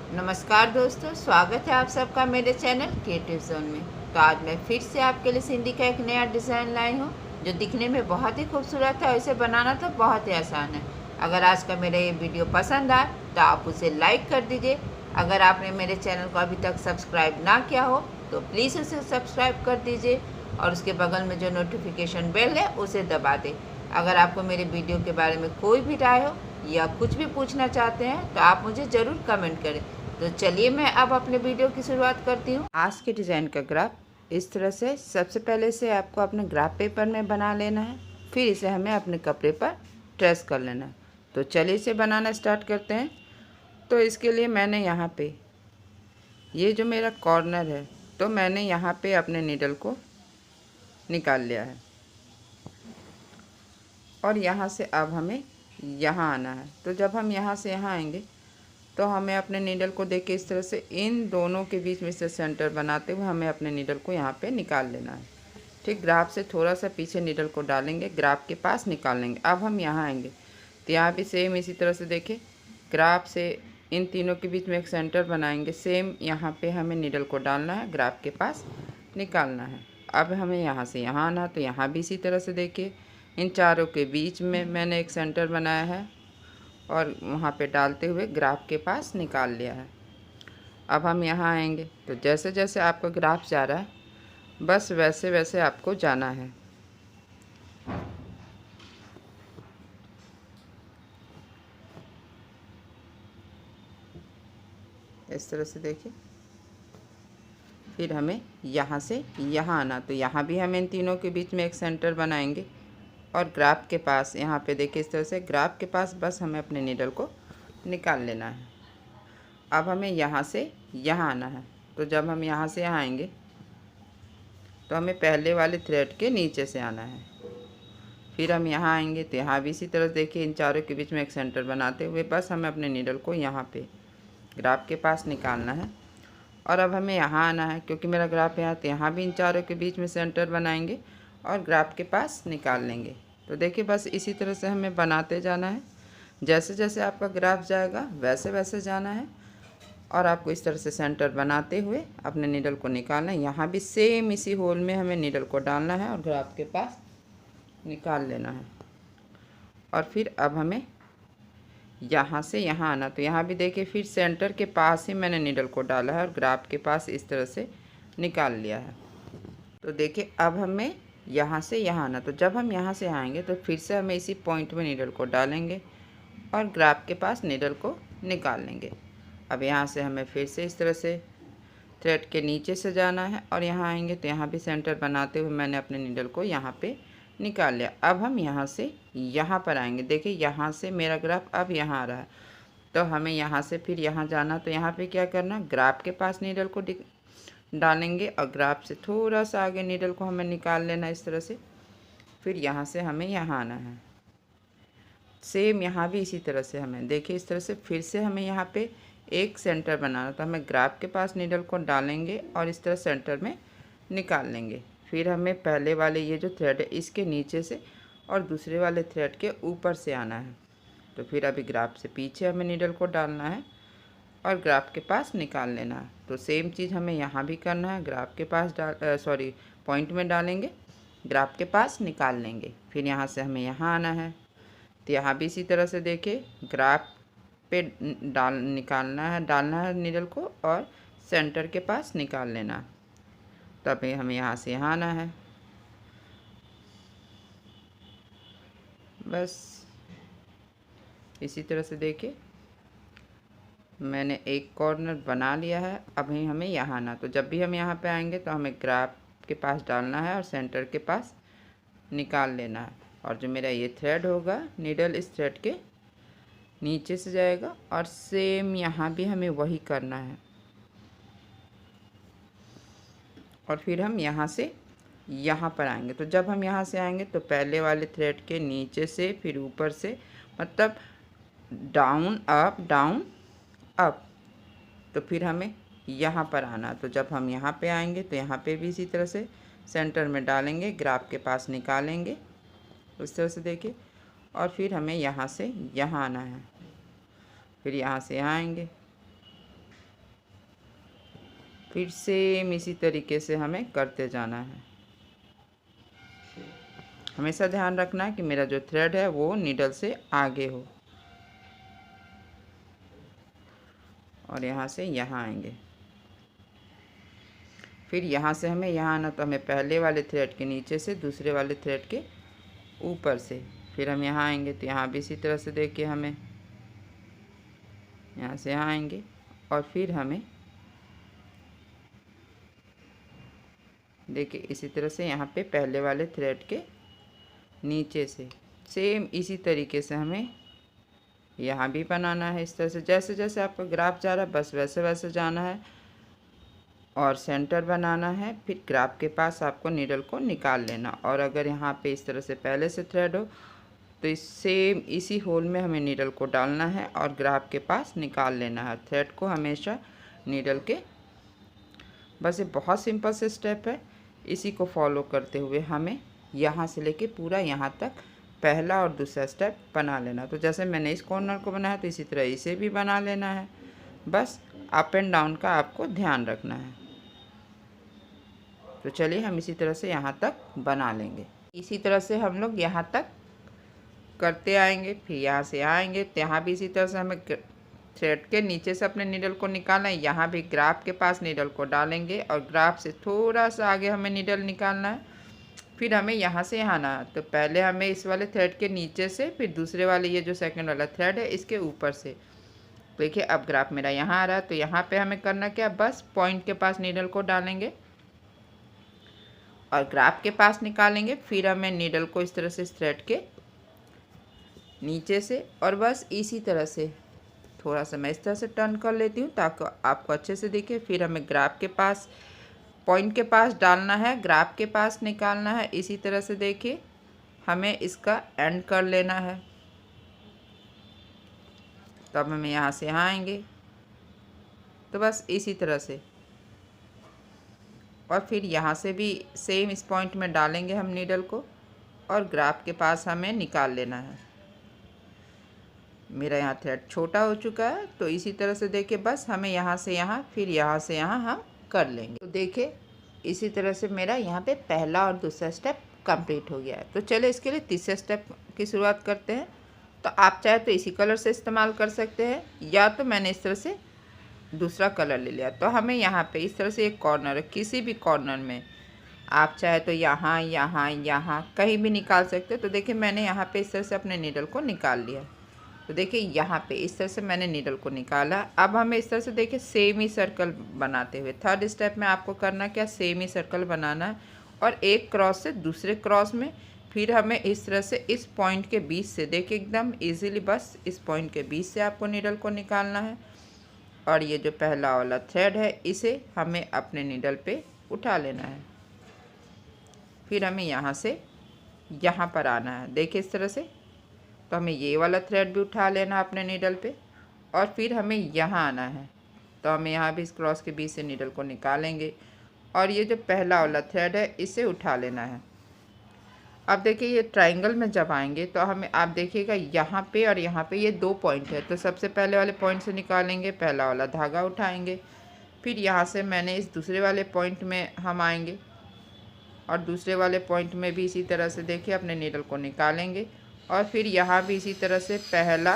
नमस्कार दोस्तों, स्वागत है आप सबका मेरे चैनल क्रिएटिव जोन में। तो आज मैं फिर से आपके लिए सिंधी का एक नया डिज़ाइन लाई हूँ जो दिखने में बहुत ही खूबसूरत है और इसे बनाना तो बहुत ही आसान है। अगर आज का मेरा ये वीडियो पसंद आए तो आप उसे लाइक कर दीजिए। अगर आपने मेरे चैनल को अभी तक सब्सक्राइब ना किया हो तो प्लीज़ उसे सब्सक्राइब कर दीजिए और उसके बगल में जो नोटिफिकेशन बेल है उसे दबा दें। अगर आपको मेरे वीडियो के बारे में कोई भी राय हो या कुछ भी पूछना चाहते हैं तो आप मुझे ज़रूर कमेंट करें। तो चलिए मैं अब अपने वीडियो की शुरुआत करती हूँ। आज के डिज़ाइन का ग्राफ इस तरह से सबसे पहले से आपको अपने ग्राफ पेपर में बना लेना है, फिर इसे हमें अपने कपड़े पर ट्रेस कर लेना है। तो चलिए इसे बनाना स्टार्ट करते हैं। तो इसके लिए मैंने यहाँ पे ये जो मेरा कॉर्नर है तो मैंने यहाँ पे अपने नीडल को निकाल लिया है और यहाँ से अब हमें यहाँ आना है। तो जब हम यहाँ से यहाँ आएंगे तो हमें अपने नीडल को देख के इस तरह से इन दोनों के बीच में से सेंटर बनाते हुए हमें अपने नीडल को यहाँ पे निकाल लेना है। ठीक ग्राफ से थोड़ा सा पीछे नीडल को डालेंगे, ग्राफ के पास निकाल लेंगे। अब हम यहाँ आएंगे तो यहाँ भी सेम इसी तरह से देखिए, ग्राफ से इन तीनों के बीच में एक सेंटर बनाएंगे। सेम यहाँ पे हमें नीडल को डालना है, ग्राफ के पास निकालना है। अब हमें यहाँ से यहाँ आना, तो यहाँ भी इसी तरह से देखिए इन चारों के बीच में मैंने एक सेंटर बनाया है और वहाँ पे डालते हुए ग्राफ के पास निकाल लिया है। अब हम यहाँ आएंगे तो जैसे जैसे आपका ग्राफ जा रहा है बस वैसे वैसे आपको जाना है। इस तरह से देखिए, फिर हमें यहाँ से यहाँ आना, तो यहाँ भी हम इन तीनों के बीच में एक सेंटर बनाएंगे और ग्राफ के पास यहाँ पे देखिए इस तरह से ग्राफ के पास बस हमें अपने नीडल को निकाल लेना है। अब हमें यहाँ से यहाँ आना है, तो जब हम यहाँ से यहाँ आएंगे तो हमें पहले वाले थ्रेड के नीचे से आना है। फिर हम यहाँ आएंगे तो यहाँ भी इसी तरह देखिए इन चारों के बीच में एक सेंटर बनाते हुए बस हमें अपने नीडल को यहाँ पे ग्राफ के पास निकालना है। और अब हमें यहाँ आना है, क्योंकि मेरा ग्राफ यहाँ, तो यहाँ भी इन चारों के बीच में सेंटर बनाएंगे और ग्राफ के पास निकाल लेंगे। तो देखिए बस इसी तरह से हमें बनाते जाना है। जैसे जैसे आपका ग्राफ जाएगा वैसे वैसे जाना है और आपको इस तरह से सेंटर बनाते हुए अपने नीडल को निकालना है। यहाँ भी सेम इसी होल में हमें नीडल को डालना है और ग्राफ के पास निकाल लेना है। और फिर अब हमें यहाँ से यहाँ आना, तो यहाँ भी देखिए फिर सेंटर के पास ही मैंने नीडल को डाला है और ग्राफ के पास इस तरह से निकाल लिया है। तो देखिए अब हमें यहाँ से यहाँ आना, तो जब हम यहाँ से आएंगे तो फिर से हमें इसी पॉइंट में नीडल को डालेंगे और ग्राफ के पास नीडल को निकाल लेंगे। अब यहाँ से हमें फिर से इस तरह से थ्रेड के नीचे से जाना है और यहाँ आएंगे तो यहाँ भी सेंटर बनाते हुए मैंने अपने नीडल को यहाँ पे निकाल लिया। अब हम यहाँ से यहाँ पर आएंगे, देखिए यहाँ से मेरा ग्राफ अब यहाँ आ रहा है, तो हमें यहाँ से फिर यहाँ जाना। तो यहाँ पे क्या करना, ग्राफ के पास नीडल को डालेंगे और ग्राफ से थोड़ा सा आगे नीडल को हमें निकाल लेना इस तरह से। फिर यहाँ से हमें यहाँ आना है, सेम यहाँ भी इसी तरह से हमें देखिए इस तरह से फिर से हमें यहाँ पे एक सेंटर बनाना। तो हमें ग्राफ के पास नीडल को डालेंगे और इस तरह सेंटर में निकाल लेंगे। फिर हमें पहले वाले ये जो थ्रेड है इसके नीचे से और दूसरे वाले थ्रेड के ऊपर से आना है। तो फिर अभी ग्राफ से पीछे हमें नीडल को डालना है और ग्राफ के पास निकाल लेना है। तो सेम चीज़ हमें यहाँ भी करना है, ग्राफ के पास पॉइंट में डालेंगे, ग्राफ के पास निकाल लेंगे। फिर यहाँ से हमें यहाँ आना है, तो यहाँ भी इसी तरह से देखिए ग्राफ पे डालना है नीडल को और सेंटर के पास निकाल लेना। तब हमें यहाँ से यहाँ आना है, बस इसी तरह से देखिए मैंने एक कॉर्नर बना लिया है। अभी हमें यहाँ आना, तो जब भी हम यहाँ पे आएंगे तो हमें ग्राफ के पास डालना है और सेंटर के पास निकाल लेना है। और जो मेरा ये थ्रेड होगा नीडल इस थ्रेड के नीचे से जाएगा और सेम यहाँ भी हमें वही करना है। और फिर हम यहाँ से यहाँ पर आएंगे, तो जब हम यहाँ से आएंगे तो पहले वाले थ्रेड के नीचे से फिर ऊपर से, मतलब डाउन अप, तो फिर हमें यहाँ पर आना। तो जब हम यहाँ पे आएंगे तो यहाँ पे भी इसी तरह से सेंटर में डालेंगे, ग्राफ के पास निकालेंगे उस तरह से देखिए। और फिर हमें यहाँ से यहाँ आना है, फिर यहाँ से यहाँ आएंगे फिर सेम इसी तरीके से हमें करते जाना है। हमेशा ध्यान रखना है कि मेरा जो थ्रेड है वो नीडल से आगे हो, और यहाँ से यहाँ आएंगे। फिर यहाँ से हमें यहाँ आना, तो हमें पहले वाले थ्रेड के नीचे से दूसरे वाले थ्रेड के ऊपर से फिर हम यहाँ आएंगे। तो यहाँ भी इसी तरह से देखिए हमें यहाँ से यहाँ आएंगे, और फिर हमें देखिए इसी तरह से यहाँ पे पहले वाले थ्रेड के नीचे से सेम इसी तरीके से हमें यहाँ भी बनाना है। इस तरह से जैसे जैसे आपका ग्राफ जा रहा है बस वैसे वैसे जाना है, और सेंटर बनाना है। फिर ग्राफ के पास आपको नीडल को निकाल लेना, और अगर यहाँ पे इस तरह से पहले से थ्रेड हो तो इस सेम इसी होल में हमें नीडल को डालना है और ग्राफ के पास निकाल लेना है थ्रेड को हमेशा नीडल के। बस ये बहुत सिंपल से स्टेप है, इसी को फॉलो करते हुए हमें यहाँ से लेके पूरा यहाँ तक पहला और दूसरा स्टेप बना लेना। तो जैसे मैंने इस कॉर्नर को बनाया तो इसी तरह इसे भी बना लेना है। बस अप एंड डाउन का आपको ध्यान रखना है। तो चलिए हम इसी तरह से यहाँ तक बना लेंगे। इसी तरह से हम लोग यहाँ तक करते आएंगे। फिर यहाँ से आएंगे तो यहाँ भी इसी तरह से हमें थ्रेड के नीचे से अपने नीडल को निकालना है। यहाँ भी ग्राफ के पास नीडल को डालेंगे और ग्राफ से थोड़ा सा आगे हमें नीडल निकालना है। फिर हमें यहाँ से यहाँ आना है। तो पहले हमें इस वाले थ्रेड के नीचे से, फिर दूसरे वाले ये जो सेकंड वाला थ्रेड है इसके ऊपर से। देखिए अब ग्राफ मेरा यहाँ आ रहा है, तो यहाँ पे हमें करना क्या, बस पॉइंट के पास नीडल को डालेंगे और ग्राफ के पास निकालेंगे। फिर हमें नीडल को इस तरह से इस थ्रेड के नीचे से, और बस इसी तरह से थोड़ा सा मैं इस तरह से टर्न कर लेती हूँ ताकि आपको अच्छे से दिखे। फिर हमें ग्राफ के पास, पॉइंट के पास डालना है, ग्राफ के पास निकालना है। इसी तरह से देखिए हमें इसका एंड कर लेना है। तो अब हम यहाँ से यहाँ आएंगे, तो बस इसी तरह से, और फिर यहाँ से भी सेम इस पॉइंट में डालेंगे हम नीडल को, और ग्राफ के पास हमें निकाल लेना है। मेरा यहाँ थ्रेड छोटा हो चुका है, तो इसी तरह से देखिए बस हमें यहाँ से यहाँ, फिर यहाँ से यहाँ हम कर लेंगे। तो देखिए इसी तरह से मेरा यहाँ पे पहला और दूसरा स्टेप कंप्लीट हो गया है। तो चलिए इसके लिए तीसरे स्टेप की शुरुआत करते हैं। तो आप चाहे तो इसी कलर से इस्तेमाल कर सकते हैं, या तो मैंने इस तरह से दूसरा कलर ले लिया। तो हमें यहाँ पे इस तरह से एक कॉर्नर है, किसी भी कॉर्नर में आप चाहे तो यहाँ यहाँ यहाँ कहीं भी निकाल सकते हो। तो देखिए मैंने यहाँ पे इस तरह से अपने नीडल को निकाल लिया। तो देखिए यहाँ पे इस तरह से मैंने नीडल को निकाला। अब हमें इस तरह से देखिए सेम ही सर्कल बनाते हुए, थर्ड स्टेप में आपको करना क्या, सेम ही सर्कल बनाना है, और एक क्रॉस से दूसरे क्रॉस में। फिर हमें इस तरह से इस पॉइंट के बीच से, देखिए एकदम इजीली बस इस पॉइंट के बीच से आपको नीडल को निकालना है, और ये जो पहला वाला थ्रेड है इसे हमें अपने नीडल पे उठा लेना है। फिर हमें यहाँ से यहाँ पर आना है, देखिए इस तरह से। तो हमें ये वाला थ्रेड भी उठा लेना अपने नीडल पे, और फिर हमें यहाँ आना है। तो हमें यहाँ भी इस क्रॉस के बीच से नीडल को निकालेंगे, और ये जो पहला वाला थ्रेड है इसे उठा लेना है। अब देखिए ये ट्रायंगल में जब आएंगे तो हमें, आप देखिएगा यहाँ पे और यहाँ पे ये दो पॉइंट है। तो सबसे पहले वाले पॉइंट से निकालेंगे, पहला वाला धागा उठाएंगे। फिर यहाँ से मैंने इस दूसरे वाले पॉइंट में हम आएंगे, और दूसरे वाले पॉइंट में भी इसी तरह से देखिए अपने नीडल को निकालेंगे, और फिर यहाँ भी इसी तरह से पहला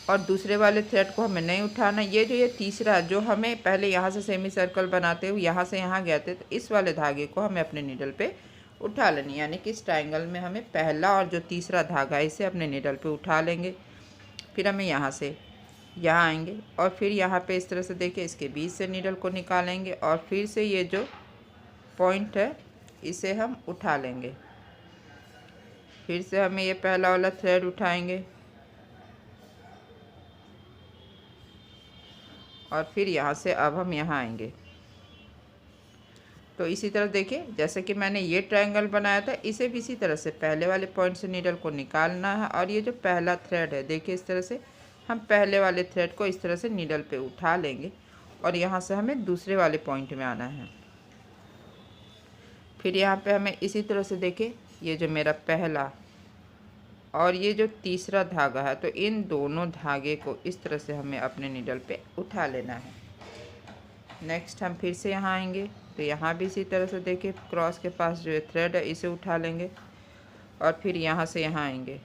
और दूसरे वाले थ्रेड को हमें नहीं उठाना। ये जो ये तीसरा, जो हमें पहले यहाँ से सेमी सर्कल बनाते हुए यहाँ से यहाँ गए थे, तो इस वाले धागे को हमें अपने नीडल पे उठा लेनी, यानी कि इस ट्रायंगल में हमें पहला और जो तीसरा धागा है इसे अपने नीडल पे उठा लेंगे। फिर हमें यहाँ से यहाँ आएंगे, और फिर यहाँ पे इस तरह से देखिए इसके बीच से नीडल को निकालेंगे, और फिर से ये जो पॉइंट है इसे हम उठा लेंगे। फिर से हमें ये पहला वाला थ्रेड उठाएंगे, और फिर यहाँ से अब हम यहाँ आएंगे। तो इसी तरह देखिए जैसे कि मैंने ये ट्रायंगल बनाया था, इसे भी इसी तरह से पहले वाले पॉइंट से नीडल को निकालना है, और ये जो पहला थ्रेड है देखिए इस तरह से हम पहले वाले थ्रेड को इस तरह से नीडल पे उठा लेंगे, और यहाँ से हमें दूसरे वाले पॉइंट में आना है। फिर यहाँ पे हमें इसी तरह से देखिए ये जो मेरा पहला और ये जो तीसरा धागा है, तो इन दोनों धागे को इस तरह से हमें अपने नीडल पे उठा लेना है। नेक्स्ट हम फिर से यहाँ आएंगे तो यहाँ भी इसी तरह से देखिए क्रॉस के पास जो थ्रेड है इसे उठा लेंगे और फिर यहाँ से यहाँ आएंगे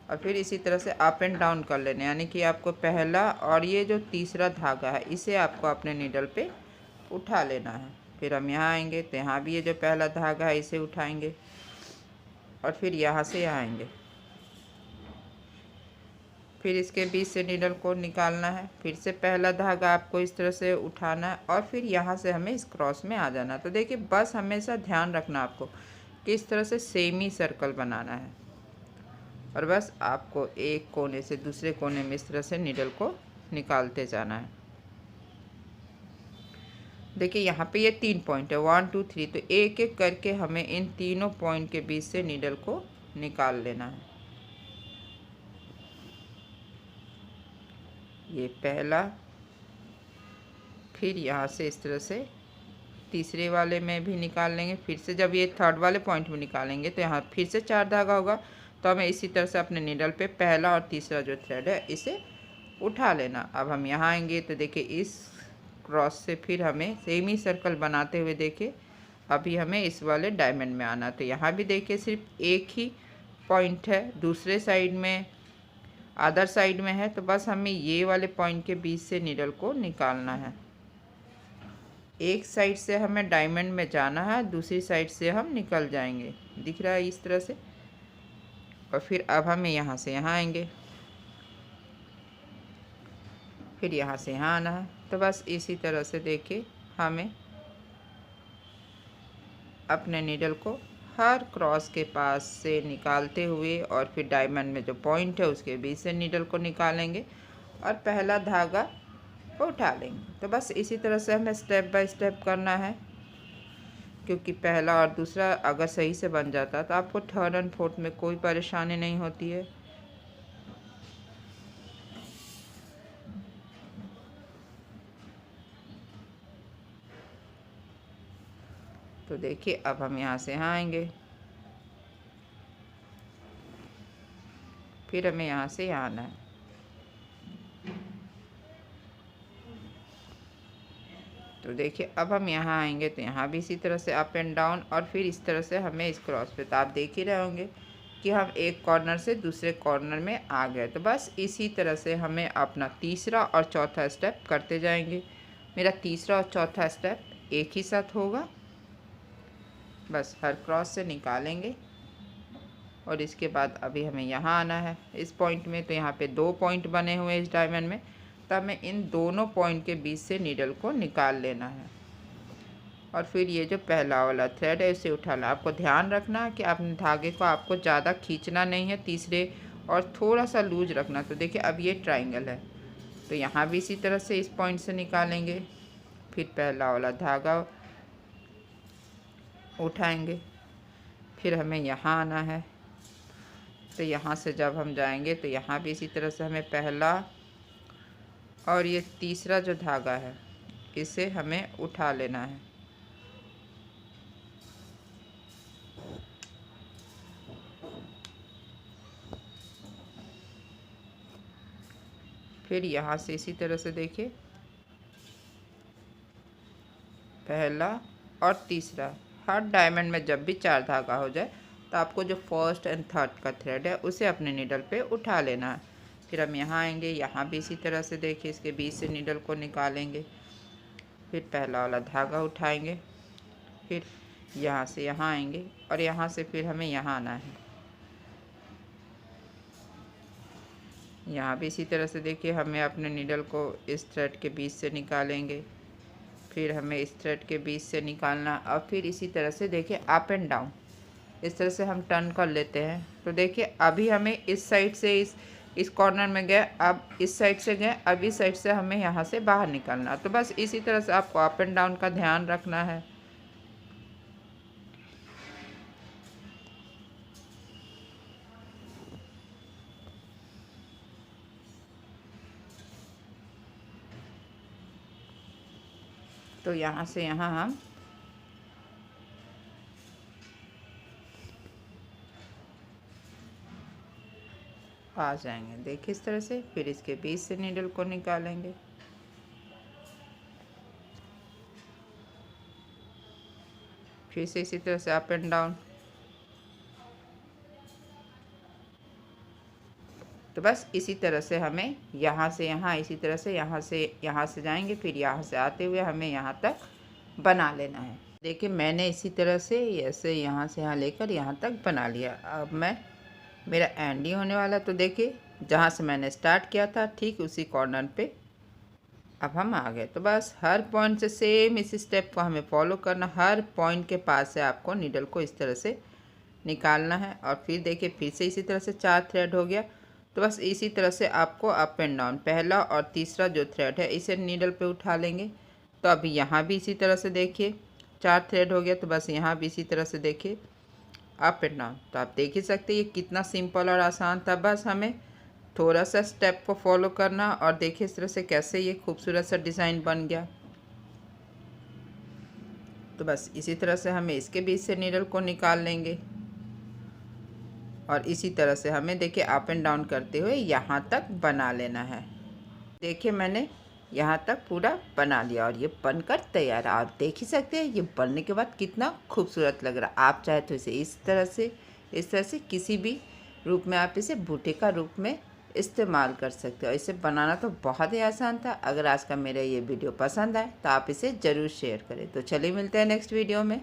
और फिर इसी तरह से अप एंड डाउन कर लेने, यानी कि आपको पहला और ये जो तीसरा धागा है इसे आपको अपने नीडल पे उठा लेना है। फिर हम यहाँ आएंगे तो यहाँ भी ये जो पहला धागा है इसे उठाएंगे और फिर यहाँ से यहाँ आएंगे, फिर इसके बीच से नीडल को निकालना है। फिर से पहला धागा आपको इस तरह से उठाना है और फिर यहाँ से हमें इस क्रॉस में आ जाना। तो देखिए बस हमेशा ध्यान रखना आपको कि इस तरह से सेमी सर्कल बनाना है और बस आपको एक कोने से दूसरे कोने में इस तरह से नीडल को निकालते जाना है। देखिए यहाँ पे ये 3 पॉइंट है 1 2 3, तो एक एक करके हमें इन तीनों पॉइंट के बीच से नीडल को निकाल लेना है। ये पहला, फिर यहाँ से इस तरह से तीसरे वाले में भी निकाल लेंगे। फिर से जब ये थर्ड वाले पॉइंट में निकालेंगे तो यहाँ फिर से 4 धागा होगा, तो हमें इसी तरह से अपने नीडल पे पहला और तीसरा जो थ्रेड है इसे उठा लेना। अब हम यहाँ आएंगे तो देखिए इस क्रॉस से फिर हमें सेमी सर्कल बनाते हुए देखिए अभी हमें इस वाले डायमंड में आना। तो यहाँ भी देखिए सिर्फ एक ही पॉइंट है, दूसरे साइड में अदर साइड में है, तो बस हमें ये वाले पॉइंट के बीच से नीडल को निकालना है। एक साइड से हमें डायमंड में जाना है, दूसरी साइड से हम निकल जाएंगे, दिख रहा है इस तरह से। और फिर अब हमें यहाँ से यहाँ आएंगे, फिर यहाँ से यहाँ आना है। तो बस इसी तरह से देखिए हमें अपने नीडल को हर क्रॉस के पास से निकालते हुए और फिर डायमंड में जो पॉइंट है उसके बीच से नीडल को निकालेंगे और पहला धागा उठा लेंगे। तो बस इसी तरह से हमें स्टेप बाय स्टेप करना है, क्योंकि पहला और दूसरा अगर सही से बन जाता तो आपको थर्ड एंड फोर्थ में कोई परेशानी नहीं होती है। तो देखिए अब हम यहाँ से यहाँ आएंगे, फिर हमें यहाँ से यहाँ आना है। तो देखिए अब हम यहाँ आएंगे तो यहाँ भी इसी तरह से अप एंड डाउन और फिर इस तरह से हमें इस क्रॉस पे, तो आप देख ही रहे होंगे कि हम एक कॉर्नर से दूसरे कॉर्नर में आ गए। तो बस इसी तरह से हमें अपना तीसरा और चौथा स्टेप करते जाएंगे। मेरा तीसरा और चौथा स्टेप एक ही साथ होगा, बस हर क्रॉस से निकालेंगे और इसके बाद अभी हमें यहाँ आना है इस पॉइंट में। तो यहाँ पे 2 पॉइंट बने हुए हैं इस डायमंड में, तो हमें इन दोनों पॉइंट के बीच से नीडल को निकाल लेना है और फिर ये जो पहला वाला थ्रेड है इसे उठाना। आपको ध्यान रखना कि अपने धागे को आपको ज़्यादा खींचना नहीं है तीसरे, और थोड़ा सा लूज रखना। तो देखिए अब ये ट्रायंगल है, तो यहाँ भी इसी तरह से इस पॉइंट से निकालेंगे, फिर पहला वाला धागा उठाएंगे, फिर हमें यहाँ आना है। तो यहाँ से जब हम जाएंगे तो यहाँ भी इसी तरह से हमें पहला और ये तीसरा जो धागा है इसे हमें उठा लेना है। फिर यहाँ से इसी तरह से देखिए पहला और तीसरा, हर डायमंड में जब भी 4 धागा हो जाए तो आपको जो फर्स्ट एंड थर्ड का थ्रेड है उसे अपने नीडल पे उठा लेना है। फिर हम यहाँ आएंगे, यहाँ भी इसी तरह से देखिए इसके बीच से नीडल को निकालेंगे, फिर पहला वाला धागा उठाएंगे, फिर यहाँ से यहाँ आएंगे और यहाँ से फिर हमें यहाँ आना है। यहाँ भी इसी तरह से देखिए हमें अपने नीडल को इस थ्रेड के बीच से निकालेंगे, फिर हमें इस थ्रेड के बीच से निकालना और फिर इसी तरह से देखिए अप एंड डाउन इस तरह से हम टर्न कर लेते हैं। तो देखिए अभी हमें इस साइड से इस कॉर्नर में गए, अब इस साइड से गए, अब इस साइड से हमें यहाँ से बाहर निकलना। तो बस इसी तरह से आपको अप एंड डाउन का ध्यान रखना है। तो यहाँ से यहाँ हम आ जाएंगे, देखिए इस तरह से। फिर इसके बीच से नीडल को निकालेंगे, फिर से इसी तरह से अप एंड डाउन। तो बस इसी तरह से हमें यहाँ से यहाँ, इसी तरह से यहाँ से जाएंगे, फिर यहाँ से आते हुए हमें यहाँ तक बना लेना है। देखिए मैंने इसी तरह से ऐसे यहाँ से यहाँ लेकर यहाँ तक बना लिया। अब मेरा एंड ही होने वाला। तो देखिए जहाँ से मैंने स्टार्ट किया था ठीक उसी कॉर्नर पे अब हम आ गए। तो बस हर पॉइंट से सेम इस स्टेप को हमें फॉलो करना। हर पॉइंट के पास से आपको नीडल को इस तरह से निकालना है। और फिर देखिए फिर से इसी तरह से 4 थ्रेड हो गया। तो बस इसी तरह से आपको अप एंड डाउन, पहला और तीसरा जो थ्रेड है इसे नीडल पे उठा लेंगे। तो अभी यहाँ भी इसी तरह से देखिए 4 थ्रेड हो गया। तो बस यहाँ भी इसी तरह से देखिए अप एंड डाउन। तो आप देख ही सकते हैं ये कितना सिंपल और आसान था। बस हमें थोड़ा सा स्टेप को फॉलो करना और देखिए इस तरह से कैसे ये खूबसूरत सा डिज़ाइन बन गया। तो बस इसी तरह से हमें इसके बीच से नीडल को निकाल लेंगे और इसी तरह से हमें देखिए अप एंड डाउन करते हुए यहाँ तक बना लेना है। देखिए मैंने यहाँ तक पूरा बना लिया और ये बनकर तैयार। आप देख ही सकते हैं ये बनने के बाद कितना खूबसूरत लग रहा है। आप चाहे तो इसे इस तरह से किसी भी रूप में आप इसे बूटे का रूप में इस्तेमाल कर सकते हो। इसे बनाना तो बहुत ही आसान था। अगर आज का मेरा ये वीडियो पसंद आए तो आप इसे ज़रूर शेयर करें। तो चलिए मिलते हैं नेक्स्ट वीडियो में।